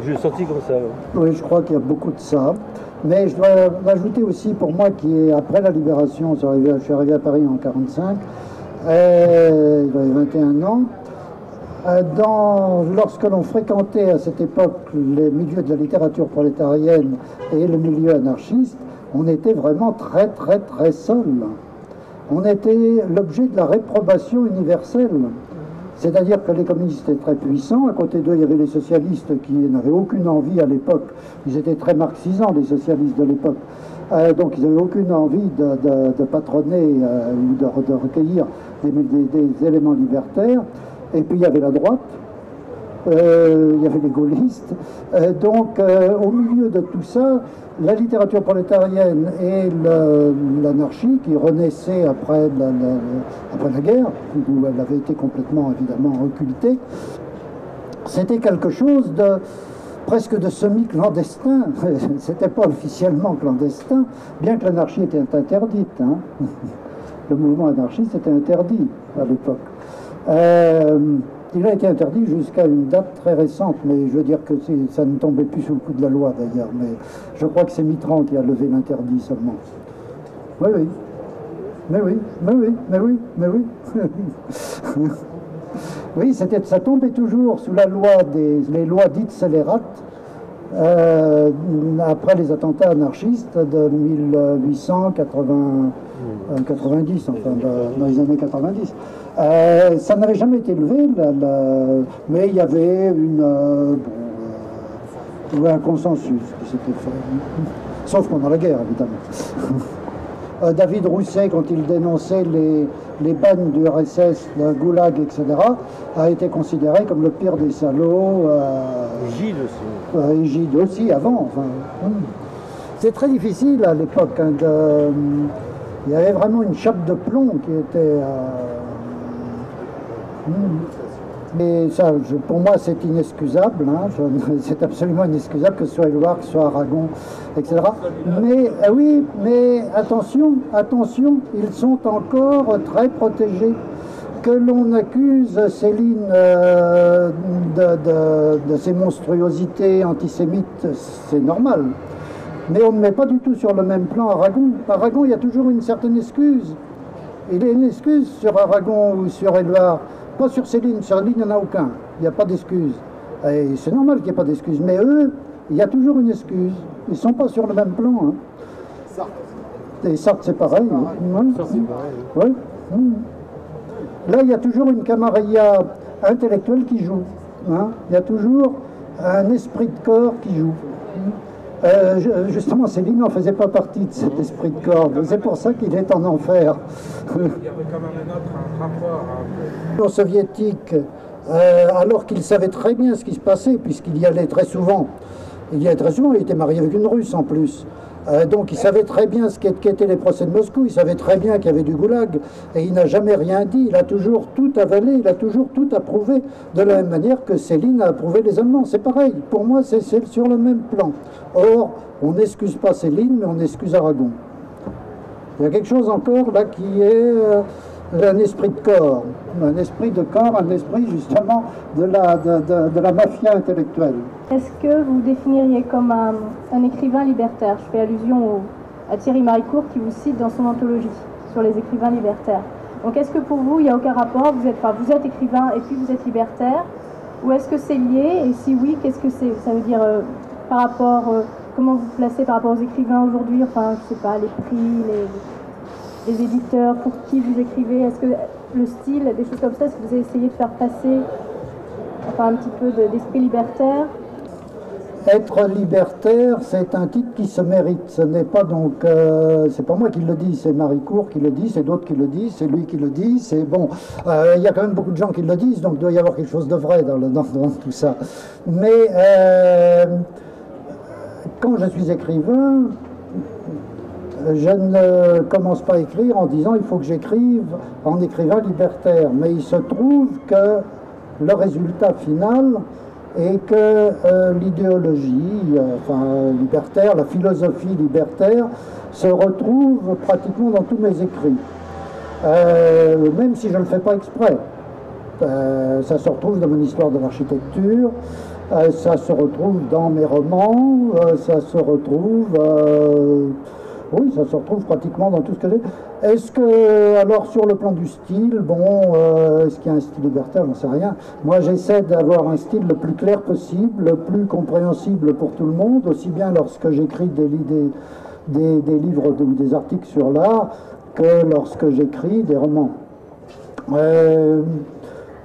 [SPEAKER 4] J'ai senti comme ça.
[SPEAKER 3] Oui, je crois qu'il y a beaucoup de ça. Mais je dois ajouter aussi, pour moi, qui est après la libération, je suis arrivé à Paris en 1945, j'avais 21 ans. Lorsque l'on fréquentait à cette époque les milieux de la littérature prolétarienne et le milieu anarchiste, on était vraiment très seul. On était l'objet de la réprobation universelle. C'est-à-dire que les communistes étaient très puissants. À côté d'eux, il y avait les socialistes qui n'avaient aucune envie à l'époque. Ils étaient très marxisants, les socialistes de l'époque. Donc ils n'avaient aucune envie de patronner ou de recueillir des éléments libertaires. Et puis il y avait la droite, il y avait les gaullistes. Donc au milieu de tout ça, la littérature prolétarienne et l'anarchie qui renaissait après la guerre, où elle avait été complètement évidemment occultée, c'était quelque chose de presque de semi-clandestin. C'était pas officiellement clandestin, bien que l'anarchie était interdite. Hein. Le mouvement anarchiste était interdit à l'époque. Il a été interdit jusqu'à une date très récente, mais je veux dire que ça ne tombait plus sous le coup de la loi d'ailleurs. Mais je crois que c'est Mitterrand qui a levé l'interdit seulement. Oui, oui. Mais oui, mais oui, mais oui, mais oui. Oui, ça tombait toujours sous la loi les lois dites scélérates, après les attentats anarchistes de 1890, enfin dans les années 90. Ça n'avait jamais été levé, mais il y avait un consensus qui s'était fait, sauf pendant la guerre, évidemment. David Rousset, quand il dénonçait les bagnes du RSS, le goulag, etc., a été considéré comme le pire des salauds.
[SPEAKER 4] Gide aussi.
[SPEAKER 3] Et Gide aussi, avant. Enfin, c'est très difficile à l'époque. Hein, il y avait vraiment une chape de plomb qui était... Mais ça, pour moi, c'est inexcusable. Hein, c'est absolument inexcusable que ce soit Éluard, que ce soit Aragon, etc. Mais oui, mais attention, ils sont encore très protégés. Que l'on accuse Céline de ces monstruosités antisémites, c'est normal. Mais on ne met pas du tout sur le même plan Aragon. Aragon, il y a toujours une certaine excuse. Il y a une excuse sur Aragon ou sur Éluard. Pas sur Céline. Sur Céline, il n'y en a aucun. Il n'y a pas d'excuse. Et c'est normal qu'il n'y ait pas d'excuse. Mais eux, il y a toujours une excuse. Ils ne sont pas sur le même plan. Hein. Sartre. Et Sartre, c'est pareil. Sartre, c'est pareil. Ouais. Là, il y a toujours une camarilla intellectuelle qui joue. Hein. Il y a toujours un esprit de corps qui joue. Justement, Céline n'en faisait pas partie de cet esprit de corps. C'est pour ça qu'il est en enfer.
[SPEAKER 6] Il y avait quand même un rapport
[SPEAKER 3] aux soviétiques, alors qu'il savait très bien ce qui se passait, puisqu'il y allait très souvent. Il était marié avec une Russe en plus. Donc il savait très bien ce qu'étaient les procès de Moscou, il savait très bien qu'il y avait du goulag, et il n'a jamais rien dit, il a toujours tout avalé, il a toujours tout approuvé, de la même manière que Céline a approuvé les Allemands. C'est pareil, pour moi c'est sur le même plan. Or, on n'excuse pas Céline, mais on excuse Aragon. Il y a quelque chose encore là qui est un esprit de corps, un esprit justement de la mafia intellectuelle.
[SPEAKER 7] Est-ce que vous définiriez comme un écrivain libertaire? Je fais allusion à Thierry Maricourt qui vous cite dans son anthologie sur les écrivains libertaires. Donc est-ce que pour vous, il n'y a aucun rapport, vous êtes écrivain et puis vous êtes libertaire? Ou est-ce que c'est lié? Et si oui, qu'est-ce que ça veut dire par rapport, comment vous placez par rapport aux écrivains aujourd'hui? Enfin, je sais pas, les prix, les éditeurs, pour qui vous écrivez? Est-ce que le style, des choses comme ça, est-ce que vous avez essayé de faire passer enfin, un petit peu d'esprit libertaire?
[SPEAKER 3] Être libertaire, c'est un titre qui se mérite. Ce n'est pas donc, c'est pas moi qui le dis, c'est Marie Court qui le dit, c'est d'autres qui le disent, c'est lui qui le dit. C'est bon. Il y a quand même beaucoup de gens qui le disent, donc il doit y avoir quelque chose de vrai dans tout ça. Mais quand je suis écrivain, je ne commence pas à écrire en disant il faut que j'écrive en écrivain libertaire. Mais il se trouve que le résultat final et que l'idéologie libertaire, la philosophie libertaire se retrouve pratiquement dans tous mes écrits, même si je ne le fais pas exprès. Ça se retrouve dans mon histoire de l'architecture, ça se retrouve dans mes romans, ça se retrouve... oui, ça se retrouve pratiquement dans tout ce que j'ai. Est-ce que, alors sur le plan du style, bon, est-ce qu'il y a un style libertaire? J'en sais rien. Moi, j'essaie d'avoir un style le plus clair possible, le plus compréhensible pour tout le monde, aussi bien lorsque j'écris des livres ou des articles sur l'art que lorsque j'écris des romans.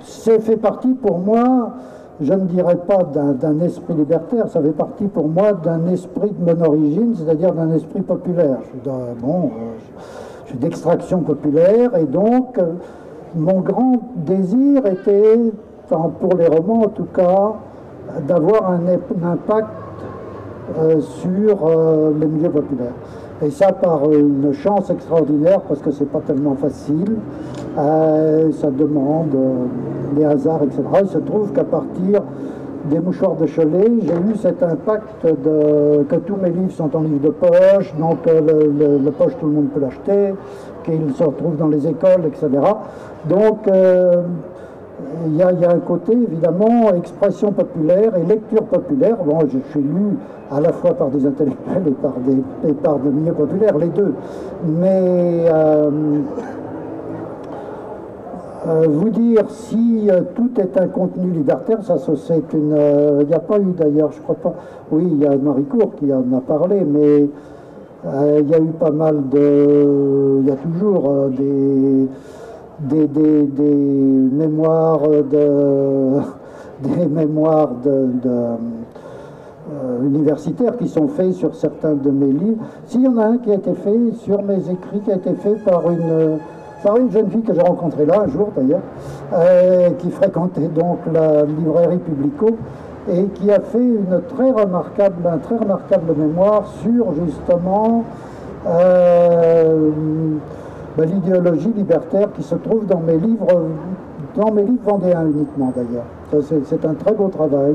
[SPEAKER 3] C'est fait partie pour moi, je ne dirais pas d'un esprit libertaire, ça fait partie pour moi d'un esprit de mon origine, c'est-à-dire d'un esprit populaire. Je suis d'extraction populaire et donc mon grand désir était, pour les romans en tout cas, d'avoir un impact sur les milieux populaires. Et ça par une chance extraordinaire parce que c'est pas tellement facile, ça demande des hasards, etc. Il se trouve qu'à partir des mouchoirs de Cholet, j'ai eu cet impact que tous mes livres sont en livre de poche, donc le poche tout le monde peut l'acheter, qu'il se retrouve dans les écoles, etc. Donc il y a un côté évidemment expression populaire et lecture populaire. Bon, je suis lu à la fois par des intellectuels et par des milieux populaires, les deux. Mais vous dire si tout est un contenu libertaire, ça c'est une... Il n'y a pas eu d'ailleurs, je crois pas... Oui, il y a Marie Court qui en a parlé, mais il y a eu pas mal de... Il y a toujours des mémoires universitaires qui sont faits sur certains de mes livres. S'il y en a un qui a été fait sur mes écrits, qui a été fait par une jeune fille que j'ai rencontrée là un jour d'ailleurs, qui fréquentait donc la librairie Publico et qui a fait un très remarquable mémoire sur justement l'idéologie libertaire qui se trouve dans mes livres vendéens uniquement d'ailleurs. C'est un très beau travail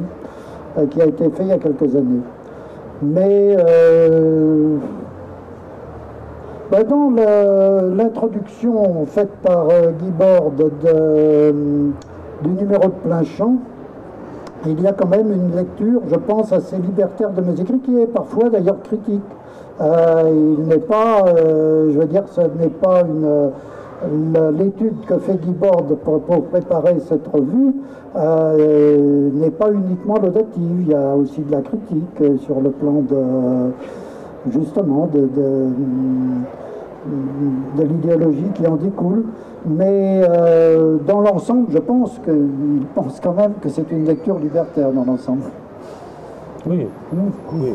[SPEAKER 3] qui a été fait il y a quelques années. Mais dans l'introduction faite par Guy Borde du numéro de Plein Champ, il y a quand même une lecture, je pense, assez libertaire de mes écrits, qui est parfois d'ailleurs critique. Il n'est pas, je veux dire, ce n'est pas l'étude que fait Guy Borde pour préparer cette revue n'est pas uniquement laudative. Il y a aussi de la critique sur le plan justement de l'idéologie qui en découle. Mais dans l'ensemble, je pense qu'il pense quand même que c'est une lecture libertaire dans l'ensemble.
[SPEAKER 4] Oui, oui.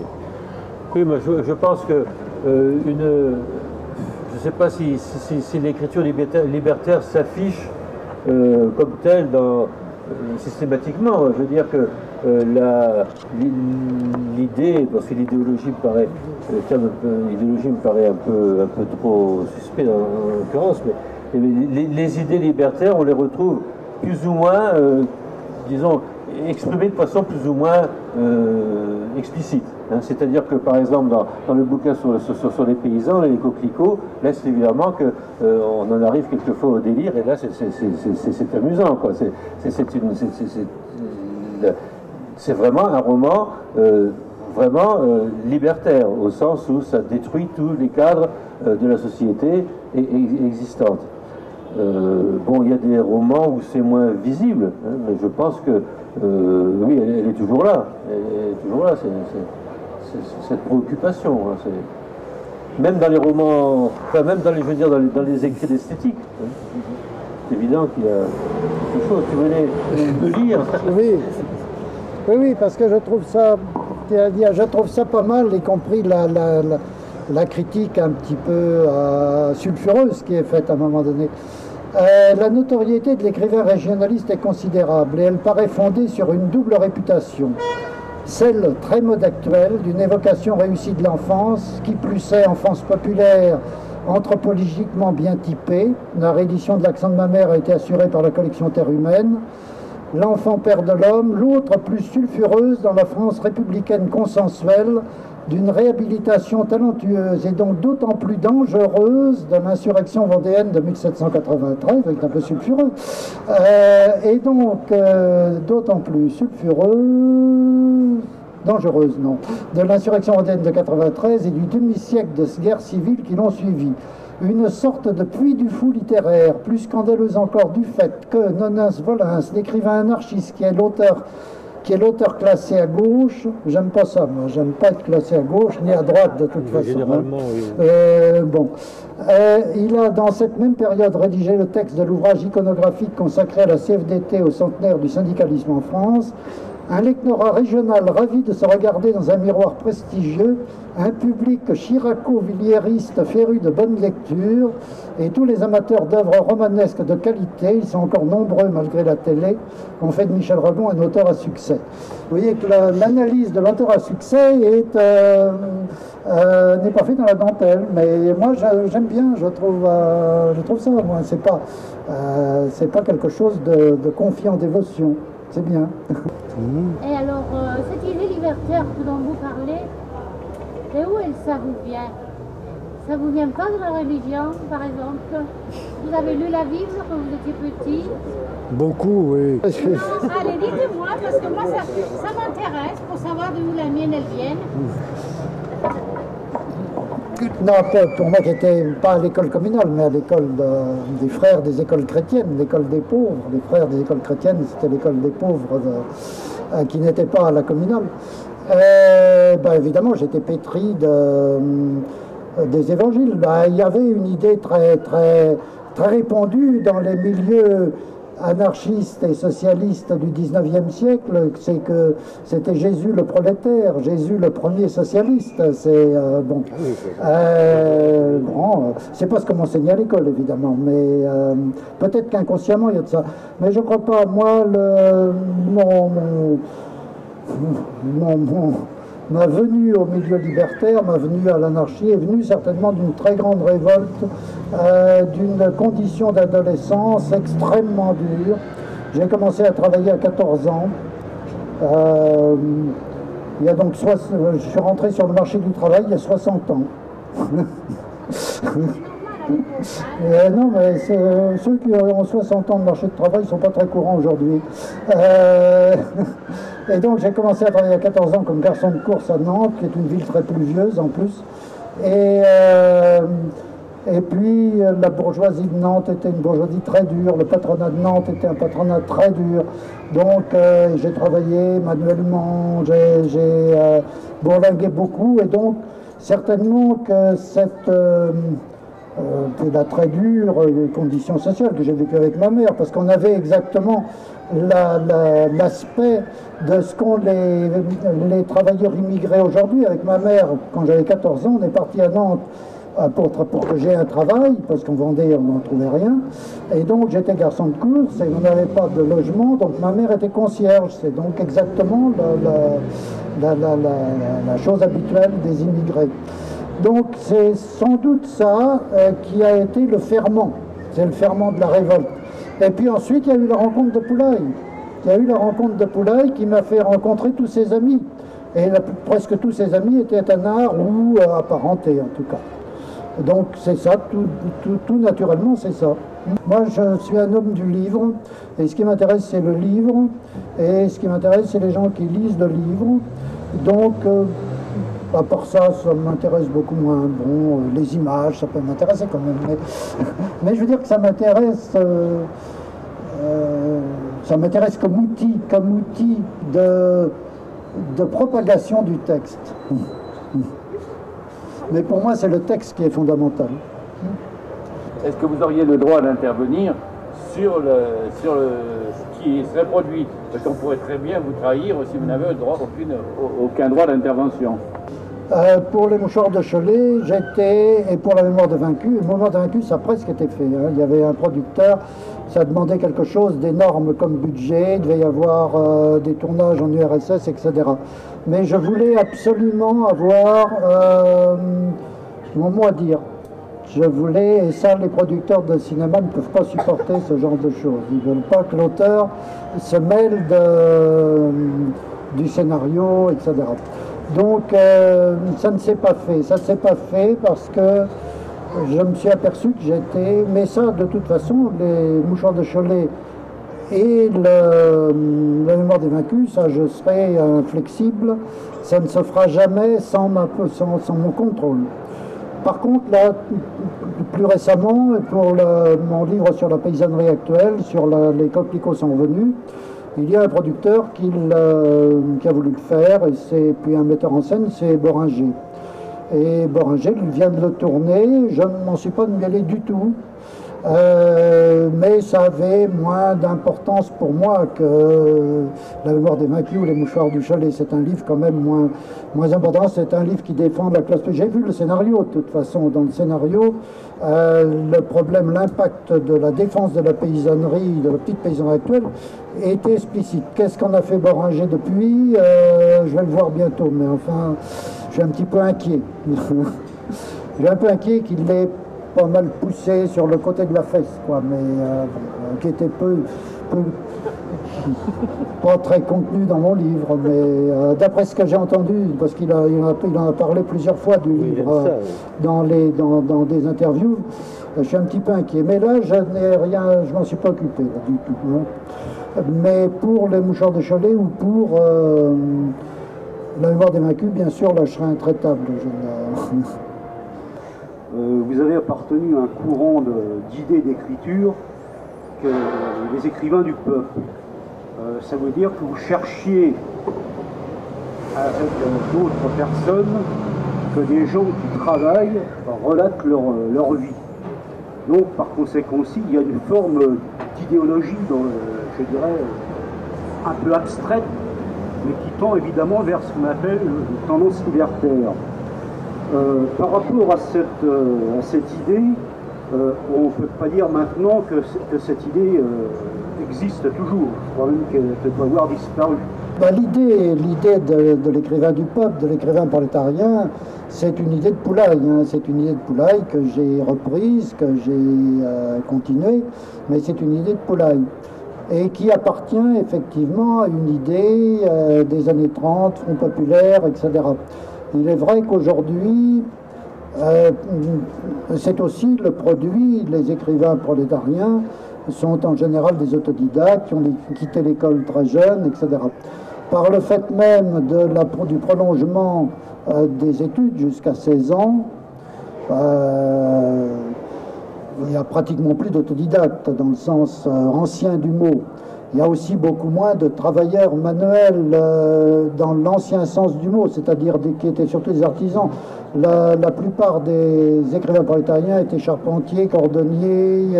[SPEAKER 4] Oui, mais je pense que je ne sais pas si l'écriture libertaire s'affiche comme telle systématiquement. Je veux dire que l'idée, parce que l'idéologie me paraît, le terme idéologie me paraît un peu trop suspect en l'occurrence, mais les idées libertaires, on les retrouve plus ou moins, disons, exprimées de façon plus ou moins explicite. Hein. C'est-à-dire que, par exemple, dans le bouquin sur les paysans, les coquelicots, là, c'est évidemment qu'on en arrive quelquefois au délire, et là, c'est amusant, quoi. C'est vraiment un roman vraiment libertaire, au sens où ça détruit tous les cadres de la société existante. Bon, il y a des romans où c'est moins visible, hein, mais je pense que, oui, elle est toujours là. Elle est toujours là, c'est cette préoccupation. Hein, même dans les romans, enfin, même dans les, je veux dire, dans les écrits d'esthétique. Hein, c'est évident qu'il y a quelque chose. Tu venais de lire.
[SPEAKER 3] Oui. Oui, parce que je trouve ça pas mal, y compris la critique un petit peu sulfureuse qui est faite à un moment donné. La notoriété de l'écrivain régionaliste est considérable et elle paraît fondée sur une double réputation. Celle très mode actuelle d'une évocation réussie de l'enfance, qui plus est enfance populaire, anthropologiquement bien typée. La réédition de l'Accent de ma mère a été assurée par la collection Terre humaine. L'enfant père de l'homme, l'autre plus sulfureuse dans la France républicaine consensuelle, d'une réhabilitation talentueuse et donc d'autant plus dangereuse de l'insurrection vendéenne de 1793, avec un peu sulfureux, et donc d'autant plus sulfureuse, dangereuse, non, de l'insurrection vendéenne de 93 et du demi-siècle de guerre civile qui l'ont suivi. Une sorte de puits du fou littéraire, plus scandaleuse encore du fait que Nonens Volins, l'écrivain anarchiste qui est l'auteur classé à gauche, j'aime pas ça, moi, j'aime pas être classé à gauche ni à droite de toute façon.
[SPEAKER 4] Généralement, oui.
[SPEAKER 3] Il a dans cette même période rédigé le texte de l'ouvrage iconographique consacré à la CFDT au centenaire du syndicalisme en France. Un lectorat régional ravi de se regarder dans un miroir prestigieux, un public chiraco-villiériste féru de bonne lecture, et tous les amateurs d'œuvres romanesques de qualité, ils sont encore nombreux malgré la télé, ont fait de Michel Rebond un auteur à succès. Vous voyez que l'analyse de l'auteur à succès n'est pas faite dans la dentelle, mais moi j'aime bien, je trouve ça, moi, c'est pas quelque chose de confiant dévotion, c'est bien.
[SPEAKER 8] Et alors, cette idée libertaire dont vous parlez, de où ça vous vient? Ça vous vient pas de la religion, par exemple? Vous avez lu la Bible quand vous étiez petit?
[SPEAKER 3] Beaucoup, oui.
[SPEAKER 8] Allez, dites-moi, parce que moi, ça m'intéresse pour savoir d'où la mienne, elle vient.
[SPEAKER 3] Non, pour moi qui n'étais pas à l'école communale, mais à l'école des frères des écoles chrétiennes, l'école des pauvres. Les frères des écoles chrétiennes, c'était l'école des pauvres qui n'était pas à la communale. Évidemment, j'étais pétri des évangiles. Il y avait une idée très répandue dans les milieux anarchistes et socialistes du 19e siècle, c'est que c'était Jésus le prolétaire, Jésus le premier socialiste. C'est c'est pas ce qu'on m'enseignait à l'école évidemment, mais peut-être qu'inconsciemment il y a de ça. Mais je crois pas. Moi, ma venue au milieu libertaire, ma venue à l'anarchie est venue certainement d'une très grande révolte, d'une condition d'adolescence extrêmement dure. J'ai commencé à travailler à 14 ans. Il y a donc je suis rentré sur le marché du travail il y a 60 ans. Non, mais ceux qui ont 60 ans de marché de travail ne sont pas très courants aujourd'hui. Et donc j'ai commencé à travailler à 14 ans comme garçon de course à Nantes, qui est une ville très pluvieuse en plus. Et puis la bourgeoisie de Nantes était une bourgeoisie très dure, le patronat de Nantes était un patronat très dur. Donc j'ai travaillé manuellement, j'ai bourlingué beaucoup, et donc certainement que cette la très dure condition sociale que j'ai vécue avec ma mère, parce qu'on avait exactement l'aspect de ce qu'ont les travailleurs immigrés aujourd'hui. Avec ma mère, quand j'avais 14 ans, on est parti à Nantes pour que j'ai un travail, parce qu'en Vendée, on n'en trouvait rien. Et donc, j'étais garçon de course et on n'avait pas de logement, donc ma mère était concierge. C'est donc exactement la chose habituelle des immigrés. Donc, c'est sans doute ça qui a été le ferment. C'est le ferment de la révolte. Et puis ensuite, il y a eu la rencontre de Poulaille. Il y a eu la rencontre de Poulaille qui m'a fait rencontrer tous ses amis. Et presque tous ses amis étaient anards ou apparentés, en tout cas. Donc c'est ça, tout naturellement, c'est ça. Moi, je suis un homme du livre, et ce qui m'intéresse, c'est le livre, et ce qui m'intéresse, c'est les gens qui lisent le livre. Donc, À part ça, ça m'intéresse beaucoup moins. Bon, les images, ça peut m'intéresser quand même. Mais je veux dire que ça m'intéresse comme outil de propagation du texte. Mais pour moi, c'est le texte qui est fondamental.
[SPEAKER 1] Est-ce que vous auriez le droit d'intervenir sur ce qui serait produit? Parce qu'on pourrait très bien vous trahir si vous n'avez aucun droit d'intervention.
[SPEAKER 3] Pour les mouchoirs de Cholet, et pour la mémoire de vaincu, le mémoire de vaincu, ça a presque été fait. Hein. Il y avait un producteur, ça demandait quelque chose d'énorme comme budget, il devait y avoir des tournages en URSS, etc. Mais je voulais absolument avoir mon mot à dire. Je voulais, et ça les producteurs de cinéma ne peuvent pas supporter ce genre de choses. Ils ne veulent pas que l'auteur se mêle du scénario, etc. Donc ça ne s'est pas fait. Ça ne s'est pas fait parce que je me suis aperçu que j'étais... Mais ça, de toute façon, les mouchoirs de Cholet et la mémoire des vaincus, ça je serai inflexible. Ça ne se fera jamais sans mon contrôle. Par contre, là, plus récemment, pour mon livre sur la paysannerie actuelle, sur les coquelicots sont venus, il y a un producteur qui a voulu le faire, et puis un metteur en scène, c'est Boringer. Et Boringer, il vient de le tourner, je ne m'en suis pas mêlé du tout, mais ça avait moins d'importance pour moi que La mémoire des vaincus ou Les mouchoirs du Cholet. C'est un livre quand même moins important, c'est un livre qui défend la classe. J'ai vu le scénario de toute façon. Dans le scénario, le problème, l'impact de la défense de la paysannerie, de la petite paysannerie actuelle, était explicite. Qu'est-ce qu'en a fait Boringer depuis? Je vais le voir bientôt, mais enfin, je suis un petit peu inquiet. Je suis un peu inquiet qu'il ait pas mal poussé sur le côté de la fesse, quoi, mais qui était pas très contenu dans mon livre, mais d'après ce que j'ai entendu, parce qu'il en a parlé plusieurs fois du livre dans des interviews, je suis un petit peu inquiet. Mais là, je m'en suis pas occupé là, du tout. Non. Mais pour les mouchoirs de Cholet ou pour la mémoire des vaincus, bien sûr, là, je serai intraitable.
[SPEAKER 9] Vous avez appartenu à un courant d'idées d'écriture que les écrivains du peuple. Ça veut dire que vous cherchiez avec d'autres personnes que des gens qui travaillent relatent leur vie. Donc par conséquent aussi, il y a une forme d'idéologie, je dirais, un peu abstraite, mais qui tend évidemment vers ce qu'on appelle une tendance libertaire. Par rapport à cette idée, on ne peut pas dire maintenant que cette idée existe toujours. Je crois même qu'elle doit avoir disparu.
[SPEAKER 3] L'idée de l'écrivain du peuple, de l'écrivain prolétarien, c'est une idée de Poulaille. Hein. C'est une idée de Poulaille que j'ai reprise, que j'ai continuée, mais c'est une idée de Poulaille. Et qui appartient effectivement à une idée des années 30, Front populaire, etc. Il est vrai qu'aujourd'hui, c'est aussi le produit, les écrivains prolétariens sont en général des autodidactes qui ont quitté l'école très jeunes, etc. Par le fait même du prolongement des études jusqu'à 16 ans, il n'y a pratiquement plus d'autodidactes dans le sens ancien du mot. Il y a aussi beaucoup moins de travailleurs manuels dans l'ancien sens du mot, c'est-à-dire qui étaient surtout des artisans. La plupart des écrivains prolétariens étaient charpentiers, cordonniers,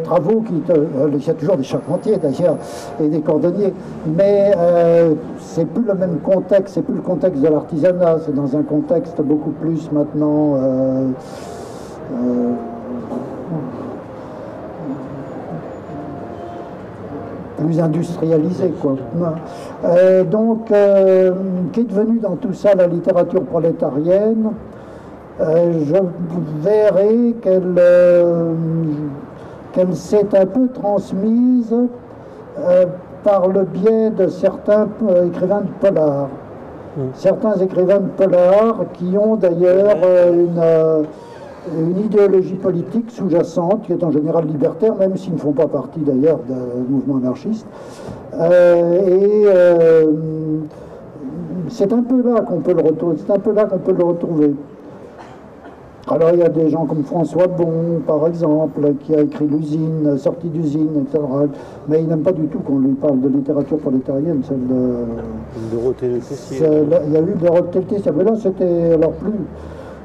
[SPEAKER 3] travaux il y a toujours des charpentiers d'ailleurs, et des cordonniers, mais c'est plus le même contexte, c'est plus le contexte de l'artisanat, c'est dans un contexte beaucoup plus maintenant plus industrialisé, quoi. Donc, qu'est devenue dans tout ça la littérature prolétarienne? Je verrai qu'elle s'est un peu transmise par le biais de certains écrivains de polar. Certains écrivains de polar qui ont d'ailleurs une idéologie politique sous-jacente, qui est en général libertaire, même s'ils ne font pas partie d'ailleurs du mouvement anarchiste, et c'est un peu là qu'on peut le retrouver. C'est un peu là qu'on peut le retrouver. Alors il y a des gens comme François Bon, par exemple, qui a écrit l'usine, sortie d'usine, etc. Mais il n'aime pas du tout qu'on lui parle de littérature prolétarienne.
[SPEAKER 4] Dorothée Le Tessier.
[SPEAKER 3] Il y a eu Dorothée Le Tessier, mais là c'était alors plus.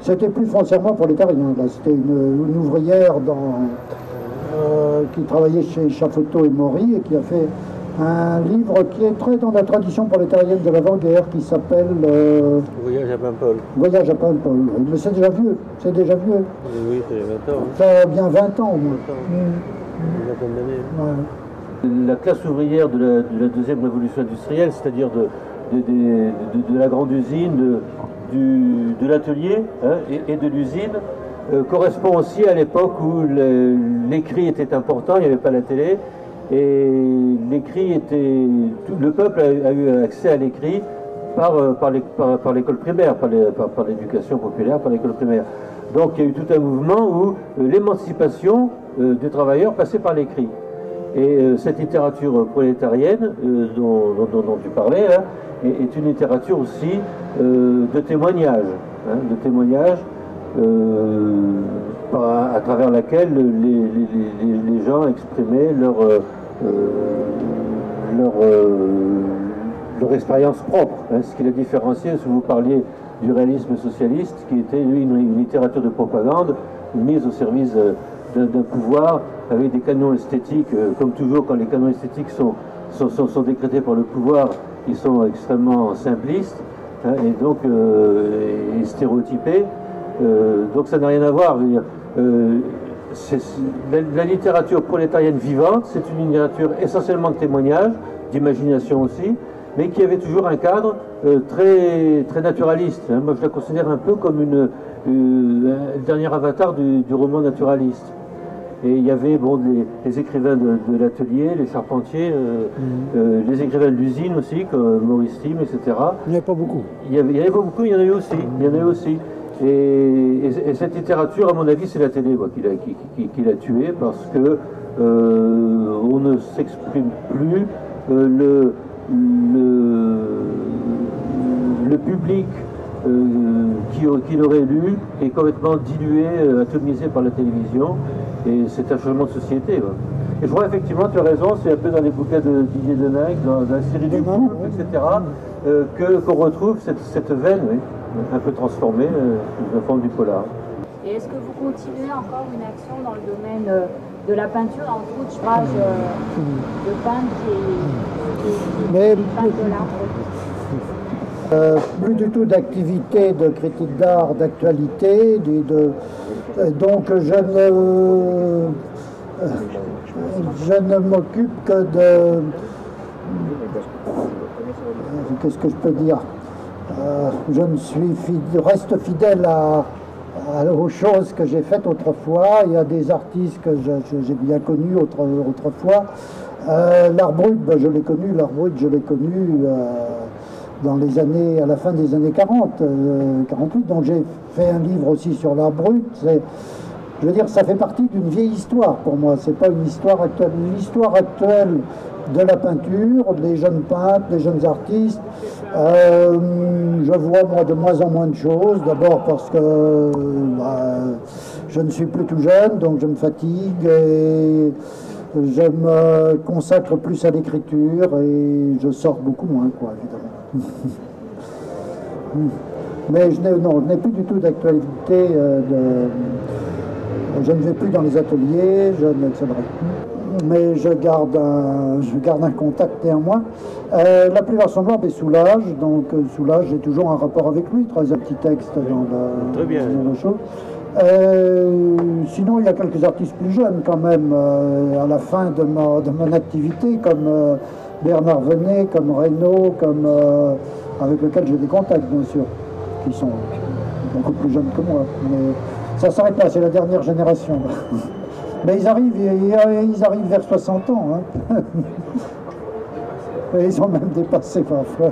[SPEAKER 3] C'était plus foncièrement prolétarien. Là, c'était une ouvrière qui travaillait chez Chafoto et Maury et qui a fait un livre qui est très dans la tradition prolétarienne de l'avant-guerre, qui s'appelle
[SPEAKER 4] Voyage à Paimpol.
[SPEAKER 3] Voyage à Paimpol. Mais c'est déjà vieux. C'est déjà vieux.
[SPEAKER 4] Oui, c'est 20 ans.
[SPEAKER 3] Ça a bien 20 ans au moins.
[SPEAKER 4] Une vingtaine d'années.
[SPEAKER 3] Ouais.
[SPEAKER 4] La classe ouvrière de la deuxième révolution industrielle, c'est-à-dire de la grande usine, de l'atelier et de l'usine, correspond aussi à l'époque où l'écrit était important, il n'y avait pas la télé, et l'écrit était... Le peuple a eu accès à l'écrit par l'école primaire, par l'éducation populaire, par l'école primaire. Donc il y a eu tout un mouvement où l'émancipation des travailleurs passait par l'écrit. Et cette littérature prolétarienne dont tu parlais là, est une littérature aussi de témoignage, à travers laquelle les gens exprimaient leur expérience propre, ce qui la différenciait, si vous parliez du réalisme socialiste, qui était lui une littérature de propagande mise au service d'un pouvoir avec des canons esthétiques, comme toujours quand les canons esthétiques sont décrétés par le pouvoir, ils sont extrêmement simplistes et donc et stéréotypés. Donc ça n'a rien à voir. La littérature prolétarienne vivante, c'est une littérature essentiellement de témoignage, d'imagination aussi, mais qui avait toujours un cadre très, très naturaliste. Moi je la considère un peu comme un dernier avatar du roman naturaliste. Et il y avait les écrivains de l'atelier, les charpentiers, les écrivains de l'usine aussi, comme Maurice Thiem, etc.
[SPEAKER 3] Il n'y avait pas beaucoup.
[SPEAKER 4] Il y avait pas beaucoup, il y en avait aussi. Il y en avait aussi. Et cette littérature, à mon avis, c'est la télé qui l'a tuée, parce que on ne s'exprime plus. Le public qui l'aurait lu est complètement dilué, atomisé par la télévision, et c'est un changement de société. Et je crois effectivement, tu as raison, c'est un peu dans les bouquins de Didier Denac, dans la série du groupe, etc., qu'on retrouve cette veine, un peu transformée sous la forme du polar.
[SPEAKER 10] Et est-ce que vous continuez encore une action dans le domaine de la peinture, entre autres, je rage de peintre qui peint de l'art?
[SPEAKER 3] Plus du tout d'activité de critique d'art, d'actualité, donc je ne m'occupe que de... Qu'est-ce que je peux dire? Je reste fidèle aux choses que j'ai faites autrefois. Il y a des artistes que j'ai bien connus autrefois. L'art brut, je l'ai connu, à la fin des années 40, 48. Donc j'ai fait un livre aussi sur l'art brut. Je veux dire, ça fait partie d'une vieille histoire pour moi. C'est pas une histoire actuelle. L'histoire actuelle de la peinture, des jeunes peintres, des jeunes artistes. Je vois moi de moins en moins de choses. D'abord parce que je ne suis plus tout jeune, donc je me fatigue et je me consacre plus à l'écriture et je sors beaucoup moins, évidemment. Mais je n'ai plus du tout d'actualité. Je ne vais plus dans les ateliers, etc. Mais je garde un contact néanmoins. La pluie vers son noir, Soulage. Donc Soulage, j'ai toujours un rapport avec lui. Un petit texte dans la chose. Sinon, il y a quelques artistes plus jeunes quand même, à la fin de mon activité, comme Bernard Venet, comme Reynaud, avec lesquels j'ai des contacts, bien sûr, qui sont beaucoup plus jeunes que moi. Mais ça s'arrête là, c'est la dernière génération. Mais ils arrivent vers 60 ans. Et ils ont même dépassé parfois.